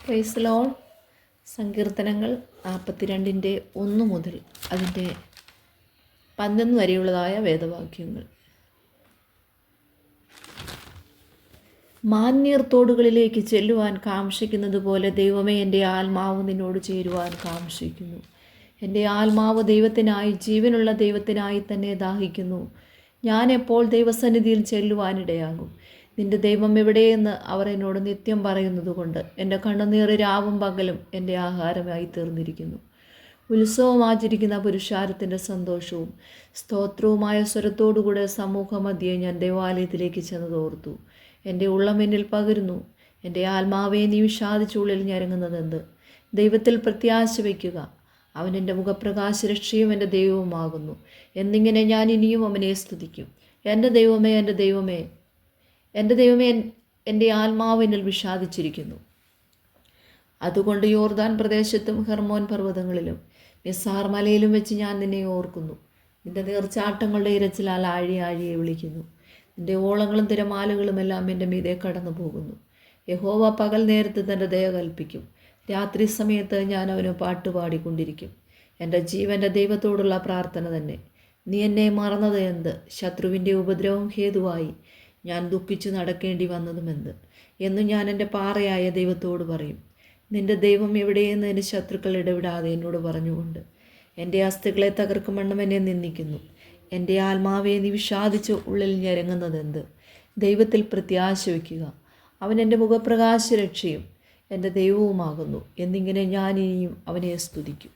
Praise Lord. സങ്കീർത്തനങ്ങൾ 42:1 മുതൽ അതിൻ്റെ 11 വരെയുള്ളതായ വേദവാക്യങ്ങൾ. മാന്യർത്തോടുകളിലേക്ക് ചെല്ലുവാൻ കാംക്ഷിക്കുന്നത് പോലെ ദൈവമേ, എൻ്റെ ആത്മാവ് നിന്നോട് ചേരുവാൻ കാംക്ഷിക്കുന്നു. എൻ്റെ ആത്മാവ് ദൈവത്തിനായി, ജീവനുള്ള ദൈവത്തിനായി തന്നെ ദാഹിക്കുന്നു. ഞാൻ എപ്പോൾ ദൈവസന്നിധിയിൽ ചെല്ലുവാനിടയാകും? നിൻ്റെ ദൈവം എവിടെയെന്ന് അവർ എന്നോട് നിത്യം പറയുന്നതുകൊണ്ട് എൻ്റെ കണ്ണുനീർ രാവും പകലും എൻ്റെ ആഹാരമായി തീർന്നിരിക്കുന്നു. ഉത്സവം ആചരിക്കുന്ന പുരുഷാരത്തിൻ്റെ സന്തോഷവും സ്തോത്രവുമായ സ്വരത്തോടുകൂടെ സമൂഹമധ്യേ ഞാൻ ദേവാലയത്തിലേക്ക് ചെന്നതോർത്തു. എൻ്റെ ഉള്ളം എന്നിൽ പകരുന്നു. എൻ്റെ ആത്മാവെ, നീ വിഷാദിച്ചുള്ളിൽ ഞരങ്ങുന്നതെന്ത്? ദൈവത്തിൽ പ്രത്യാശ വയ്ക്കുക. അവൻ എൻ്റെ മുഖപ്രകാശരക്ഷയും എൻ്റെ ദൈവവുമാകുന്നു. എന്നിങ്ങനെ ഞാൻ ഇനിയും അവനെ സ്തുതിക്കും. എൻ്റെ ദൈവമേ, എൻ്റെ ദൈവമേ, എൻ്റെ ദൈവമേ, എൻ്റെ ആത്മാവ് എന്നിൽ വിഷാദിച്ചിരിക്കുന്നു. അതുകൊണ്ട് യോർദാൻ പ്രദേശത്തും ഹെർമോൻ പർവ്വതങ്ങളിലും മിസാർ മലയിലും വെച്ച് ഞാൻ നിന്നെ ഓർക്കുന്നു. നിൻ്റെ നീർച്ചാട്ടങ്ങളുടെ ഇരച്ചിലാൽ ആഴിയെ വിളിക്കുന്നു. നിൻ്റെ ഓളങ്ങളും തിരമാലകളും എല്ലാം എൻ്റെ മീതെ കടന്നു പോകുന്നു. യഹോവ പകൽ നേരത്ത് തൻ്റെ ദയ കൽപ്പിക്കും. രാത്രി സമയത്ത് ഞാൻ അവന് പാട്ടുപാടിക്കൊണ്ടിരിക്കും. എൻ്റെ ജീവൻ്റെ ദൈവത്തോടുള്ള പ്രാർത്ഥന തന്നെ. നീ എന്നെ മറന്നത് എന്ത്? ശത്രുവിൻ്റെ ഉപദ്രവം ഹേതുവായി ഞാൻ ദുഃഖിച്ചു നടക്കേണ്ടി വന്നതുമെന്ത് എന്നു ഞാൻ എൻ്റെ പാറയായ ദൈവത്തോട് പറയും. നിൻ്റെ ദൈവം എവിടെയെന്ന് എൻ്റെ ശത്രുക്കൾ ഇടവിടാതെ എന്നോട് പറഞ്ഞുകൊണ്ട് എൻ്റെ അസ്ഥികളെ തകർക്കും വണ്ണം എന്നെ നിന്ദിക്കുന്നു. എൻ്റെ ആത്മാവെ, നീ വിഷാദിച്ച് ഉള്ളിൽ ഞരങ്ങുന്നതെന്ത്? ദൈവത്തിൽ പ്രത്യാശ വയ്ക്കുക. അവൻ എൻ്റെ മുഖപ്രകാശരക്ഷയും എൻ്റെ ദൈവവുമാകുന്നു. എന്നിങ്ങനെ ഞാൻ ഇനിയും അവനെ സ്തുതിക്കും.